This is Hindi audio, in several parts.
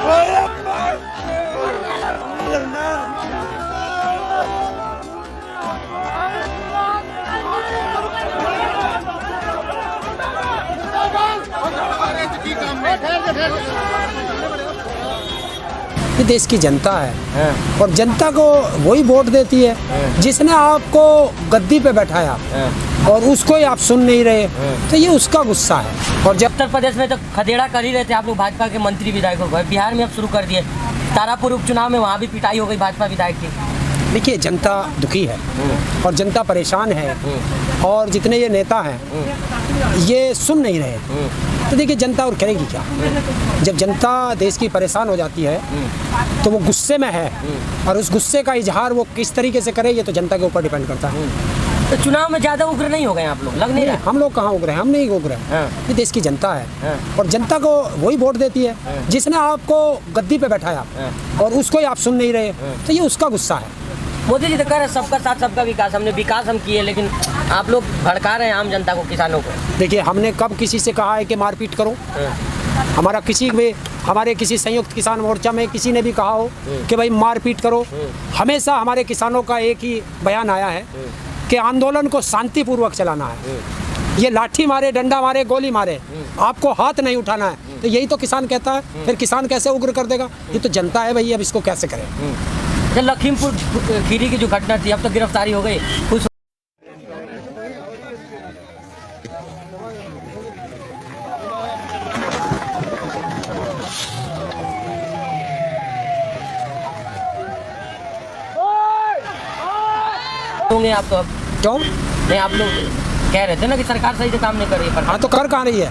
ये देश की जनता है और जनता को वही वोट देती है जिसने आपको गद्दी पे बैठाया और उसको ही आप सुन नहीं रहे, तो ये उसका गुस्सा है। और जब उत्तर प्रदेश में तो खदेड़ा कर ही रहे थे आप लोग भाजपा के मंत्री विधायकों को, बिहार में अब शुरू कर दिए। तारापुर उपचुनाव में वहाँ भी पिटाई हो गई भाजपा विधायक की। देखिए, जनता दुखी है और जनता परेशान है और जितने ये नेता हैं ये सुन नहीं रहे, तो देखिए जनता और करेगी क्या। जब जनता देश की परेशान हो जाती है तो वो गुस्से में है और उस गुस्से का इजहार वो किस तरीके से करे ये तो जनता के ऊपर डिपेंड करता है। तो चुनाव में ज़्यादा उग्र नहीं हो गए आप लोग, लग नहीं रहा? हम लोग कहाँ उग्रे हैं, हम नहीं उग्रे हैं। ये देश की जनता है और जनता को वही वोट देती है जिसने आपको गद्दी पे बैठाया और उसको ही आप सुन नहीं रहे, तो ये उसका गुस्सा है। मोदी जी तो कह रहे हैं सबका साथ सबका विकास, हमने विकास हम किए, लेकिन आप लोग भड़का रहे हैं आम जनता को, किसानों को। देखिए, हमने कब किसी से कहा है कि मारपीट करो? हमारा किसी भी हमारे किसी संयुक्त किसान मोर्चा में किसी ने भी कहा हो कि भाई मारपीट करो? हमेशा हमारे किसानों का एक ही बयान आया है कि आंदोलन को शांतिपूर्वक चलाना है। ये लाठी मारे, डंडा मारे, गोली मारे, आपको हाथ नहीं उठाना है। तो यही तो किसान कहता है, फिर किसान कैसे उग्र कर देगा? ये तो जनता है भाई, अब इसको कैसे करें। जब लखीमपुर खीरी की जो घटना थी, अब तो गिरफ्तारी हो गई, खुश होंगे आप तो? अब क्यों नहीं, आप लोग कह रहे थे ना कि सरकार सही से काम नहीं कर रही है, पर हाँ तो कर कहाँ रही है?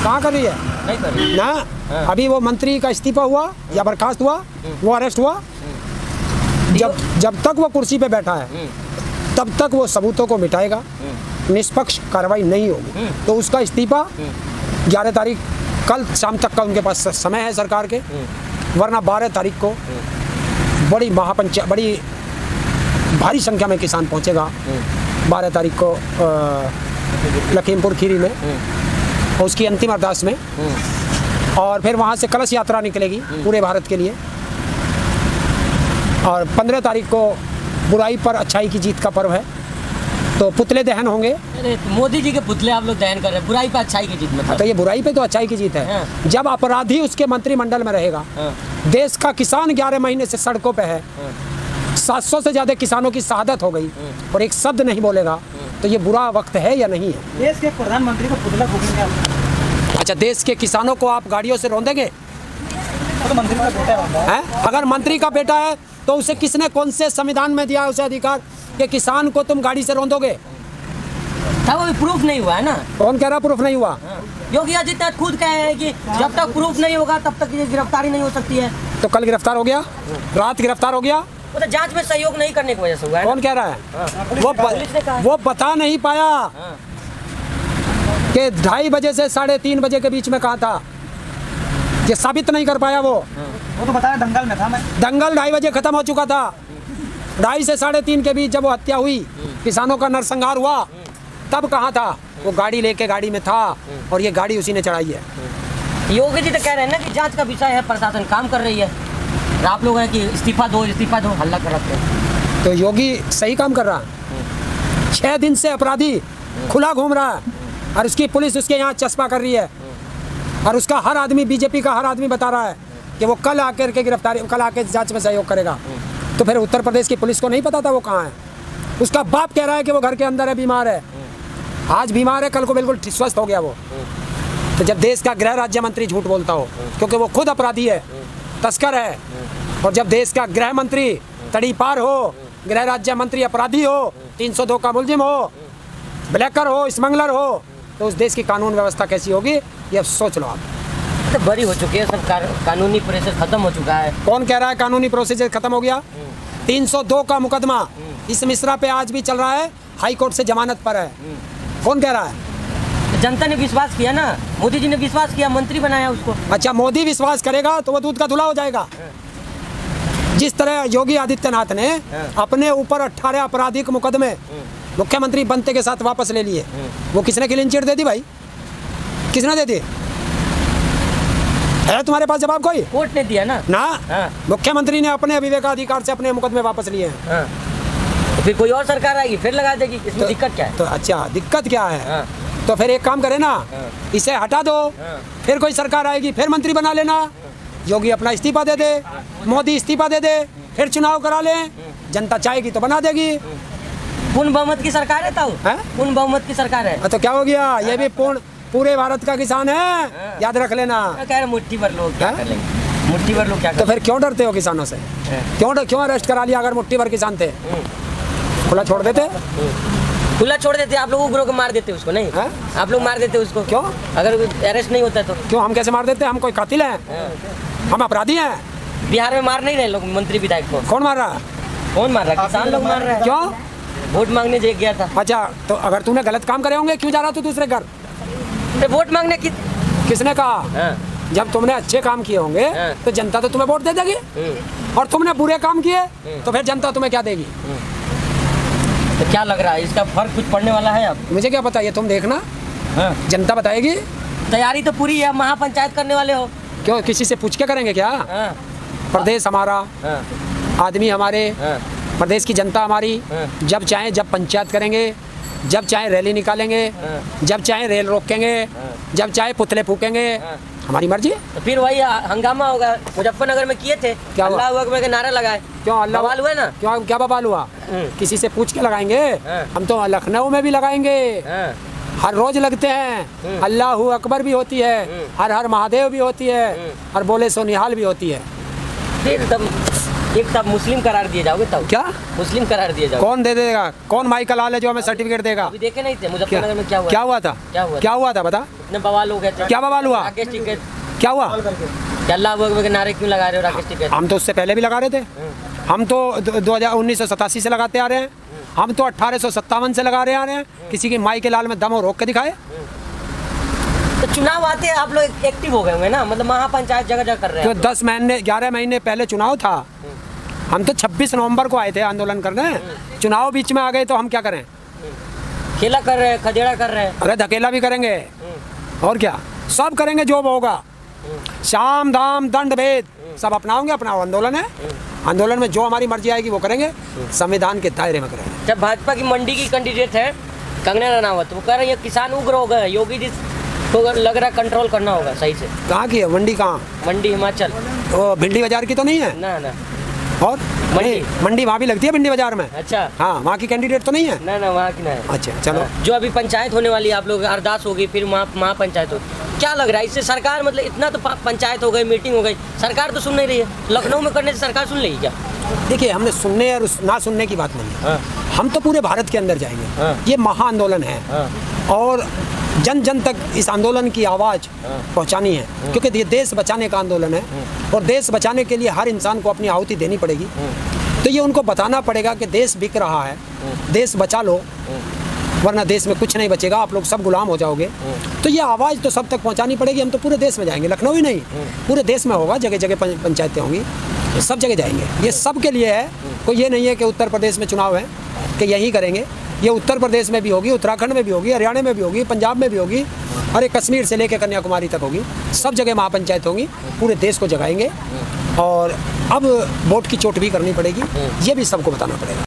कहाँ कर रही है? नहीं कर रही ना। अभी वो मंत्री का इस्तीफा हुआ या बर्खास्त हुआ, वो अरेस्ट हुआ, जब तक वो कुर्सी पे बैठा है तब तक वो सबूतों को मिटाएगा, निष्पक्ष कार्रवाई नहीं होगी। तो उसका इस्तीफा 11 तारीख कल शाम तक का उनके पास समय है सरकार के, वरना 12 तारीख को बड़ी बड़ी भारी संख्या में किसान पहुंचेगा 12 तारीख को लखीमपुर खीरी में, उसकी अंतिम अरदास में, और फिर वहाँ से कलश यात्रा निकलेगी पूरे भारत के लिए। और 15 तारीख को बुराई पर अच्छाई की जीत का पर्व है, तो पुतले दहन होंगे। अरे मोदी जी के पुतले आप लोग दहन कर रहे हैं, बुराई पे अच्छाई की जीत में। तो ये बुराई पे तो अच्छाई की जीत है। जब अपराधी उसके मंत्रिमंडल में रहेगा, देश का किसान 11 महीने से सड़कों पे है, 700 से ज़्यादा किसानों की शहादत हो गई और एक शब्द नहीं बोलेगा, तो ये बुरा वक्त है या नहीं है? देश के प्रधानमंत्री को पुतला फूकेंगे आप? अच्छा, देश के किसानों को आप गाड़ियों से रौंदेंगे? तो मंत्री का बेटा है। अगर मंत्री का बेटा है तो उसे किसने कौन से संविधान में दिया उसे अधिकार कि किसान को तुम गाड़ी से रौंदोगे? तब अभी प्रूफ नहीं हुआ है ना। कौन कह रहा प्रूफ नहीं हुआ? योगी आदित्यनाथ खुद कहे हैं कि जब तक प्रूफ नहीं होगा तब तक ये गिरफ्तारी नहीं हो सकती है। तो कल गिरफ्तार हो गया, रात गिरफ्तार हो गया। वो तो जांच में सहयोग नहीं करने की वजह से हुआ है। कौन कह रहा है? वो बता नहीं पाया कि 2:30 बजे से 3:30 बजे के बीच में कहा था, ये साबित नहीं कर पाया। वो तो बताया दंगल में था मैं। दंगल 2:30 बजे खत्म हो चुका था। 2:30 से 3:30 के बीच जब वो हत्या हुई, किसानों का नरसंहार हुआ, तब कहाँ था? वो गाड़ी लेके गाड़ी में था और ये गाड़ी उसी ने चढ़ाई है। योगी जी तो कह रहे हैं ना कि जांच का विषय है, प्रशासन काम कर रही है। आप लोग हैं कि इस्तीफा दो हल्ला कर रखे हैं। तो योगी सही काम कर रहा है। 6 दिन से अपराधी खुला घूम रहा है और उसकी पुलिस उसके यहाँ चस्पा कर रही है, और उसका हर आदमी, बीजेपी का हर आदमी बता रहा है कि वो कल आकर के कल आके जांच में सहयोग करेगा। तो फिर उत्तर प्रदेश की पुलिस को नहीं पता था वो कहाँ है? उसका बाप कह रहा है कि वो घर के अंदर है, बीमार है। आज बीमार है, कल को बिल्कुल स्वस्थ हो गया वो। तो जब देश का गृह राज्य मंत्री झूठ बोलता हो, क्योंकि वो खुद अपराधी है, तस्कर है, और जब देश का गृह मंत्री तड़ीपार हो, गृह राज्य मंत्री अपराधी हो, 302 का मुलजिम हो, ब्लैकर हो, स्मगलर हो, तो उस देश की कानून व्यवस्था कैसी होगी ये सोच लो आप। तो बड़ी हो चुकी है, सब कानूनी प्रोसेस खत्म हो चुका है। कौन कह रहा है कानूनी प्रोसेस खत्म हो गया? 302 का मुकदमा इस मिश्रा पे आज भी चल रहा है, हाई कोर्ट से जमानत पर है। कौन कह रहा है? जनता ने विश्वास किया ना, मोदी जी ने विश्वास किया, मंत्री बनाया उसको। अच्छा, मोदी विश्वास करेगा तो वो दूध का धुला हो जाएगा। जिस तरह योगी आदित्यनाथ ने अपने ऊपर 18 आपराधिक मुकदमे मुख्यमंत्री बनते के साथ वापस ले लिए, वो किसने क्लीन चिट दे दी भाई? किसने दे दी? है तुम्हारे पास जवाब कोई? कोर्ट ने दिया ना। ना, मुख्यमंत्री ने अपने विवेकाधिकार से अपने मुकदमे वापस लिए हैं। तो फिर कोई और सरकार आएगी फिर लगा देगी, इसमें दिक्कत क्या है? तो अच्छा, दिक्कत क्या है? तो फिर एक काम करे ना, इसे हटा दो, फिर कोई सरकार आएगी फिर मंत्री बना लेना। योगी अपना इस्तीफा दे दे, मोदी इस्तीफा दे दे, फिर चुनाव करा लें, जनता चाहेगी तो बना देगी। पूर्ण बहुमत की सरकार है ताऊ, पूर्ण बहुमत की सरकार है। तो क्या हो गया, ये भी पूरे भारत का किसान है, याद रख लेना। कह रहे मुट्ठी भर लोग क्या कर लेंगे, मुट्ठी भर लोग क्या तो फिर क्यों डरते हो किसानों से? क्यों अरेस्ट करा लिया? अगर मुट्ठी भर किसान थे खुला छोड़ देते, खुला छोड़ देते, आप लोग उग्रों को मार देते उसको नहीं? आप लोग मार देते उसको क्यों? अगर अरेस्ट नहीं होता तो क्यों? हम कैसे मार देते? हम कोई कातिल हैं? हम अपराधी हैं? बिहार में मार नहीं रहे लोग मंत्री विधायक को। कौन मार रहा? कौन मार रहा? किसान लोग मार रहे हैं। क्यों? वोट मांगने जे गया था। अच्छा, तो अगर तूने गलत काम करे होंगे क्यों जा रहा तू दूसरे घर? वोट मांगने की किसने कहा? जब तुमने अच्छे काम किए होंगे तो जनता तो तुम्हें वोट दे देगी, और तुमने बुरे काम किए तो फिर जनता तुम्हें क्या देगी? तो क्या लग रहा है इसका फर्क कुछ पड़ने वाला है? अब मुझे क्या पता, ये तुम देखना, जनता बताएगी। तैयारी तो पूरी है, महापंचायत करने वाले हो। क्यों, किसी से पूछ के करेंगे क्या? प्रदेश हमारा, आदमी हमारे, प्रदेश की जनता हमारी, जब चाहे जब पंचायत करेंगे, जब चाहे रैली निकालेंगे, जब चाहे रेल रोकेंगे, जब चाहे पुतले फूकेंगे, हमारी मर्जी। तो फिर वही हंगामा होगा। मुजफ्फरनगर में किए थे, क्या हुआ? अल्लाह अकबर के नारा लगाए। क्यों अल्लाह बवाल हुआ ना? क्यों, क्या बवाल हुआ? किसी से पूछ के लगाएंगे? हम तो लखनऊ में भी लगाएंगे, हर रोज लगते हैं। अल्लाह अकबर भी होती है, हर हर महादेव भी होती है, और बोले सो निहाल भी होती है। फिर तब एक तब मुस्लिम करार दिए जाओगे तब? क्या मुस्लिम करार दिए जाओगे? कौन दे देगा? कौन माई का लाल है जो हमें सर्टिफिकेट देगा? अभी देखे नहीं थे मुजफ्फरनगर में क्या हुआ? क्या हुआ था? क्या हुआ था बता? इतने बवाल हो गए थे। क्या बवाल हुआ? राकेश टिकैत क्या हुआ? अल्लाह अकबर के नारे क्यों लगा रहे हो राकेश टिकैत? हम तो उससे पहले भी लगा रहे थे। हम तो 1987 से लगाते आ रहे हैं। हम तो 1857 से लगा रहे आ रहे हैं। किसी की माई के लाल में दम हो रोक के दिखाए। तो चुनाव आते हैं आप लोग एक्टिव हो गए होंगे ना, मतलब महापंचायत जगह जगह कर रहे हैं। तो 10 महीने 11 महीने पहले चुनाव था। हम तो 26 नवंबर को आए थे आंदोलन करने, चुनाव बीच में आ गए तो हम क्या करें? खेला कर रहे हैं, खदेड़ा कर रहे हैं। अरे धकेला भी करेंगे, और क्या, सब करेंगे जो होगा। शाम दाम दंड भेद सब अपनाओगे, अपना आंदोलन है। आंदोलन में जो हमारी मर्जी आएगी वो करेंगे, संविधान के दायरे में करेंगे। जब भाजपा की मंडी की कैंडिडेट है कंगना रनावत, वो कह रही है किसान उग्र हो गए, योगी जी को लग रहा कंट्रोल करना होगा सही से। कहाँ की है मंडी? कहाँ? मंडी हिमाचल। वो भिंडी बाजार की तो नहीं है ना? और मंडी वहाँ भी लगती है भिंडी बाजार में। अच्छा, हाँ, वहाँ की कैंडिडेट तो नहीं है? ना वहाँ की ना है। अच्छा चलो, जो अभी पंचायत होने वाली है, आप लोग अरदास होगी, फिर महापंचायत होगी, क्या लग रहा है इससे? सरकार मतलब इतना तो पंचायत हो गई, मीटिंग हो गई, सरकार तो सुन नहीं रही है। लखनऊ में करने से सरकार सुन लेगी क्या? देखिए, हमने सुनने और ना सुनने की बात नहीं है। हम तो पूरे भारत के अंदर जाएंगे। ये महा आंदोलन है, और जन जन तक इस आंदोलन की आवाज़ पहुंचानी है, क्योंकि ये देश बचाने का आंदोलन है, और देश बचाने के लिए हर इंसान को अपनी आहुति देनी पड़ेगी। तो ये उनको बताना पड़ेगा कि देश बिक रहा है, देश बचा लो, वरना देश में कुछ नहीं बचेगा, आप लोग सब गुलाम हो जाओगे। तो ये आवाज़ तो सब तक पहुंचानी पड़ेगी। हम तो पूरे देश में जाएंगे, लखनऊ ही नहीं, पूरे देश में होगा, जगह जगह पंचायतें होंगी, सब जगह जाएंगे। ये सब के लिए है, कोई ये नहीं है कि उत्तर प्रदेश में चुनाव है कि यही करेंगे। ये उत्तर प्रदेश में भी होगी, उत्तराखंड में भी होगी, हरियाणा में भी होगी, पंजाब में भी होगी, और कश्मीर से लेकर कन्याकुमारी तक होगी। सब जगह महापंचायत होंगी, पूरे देश को जगाएंगे। और अब वोट की चोट भी करनी पड़ेगी, ये भी सबको बताना पड़ेगा।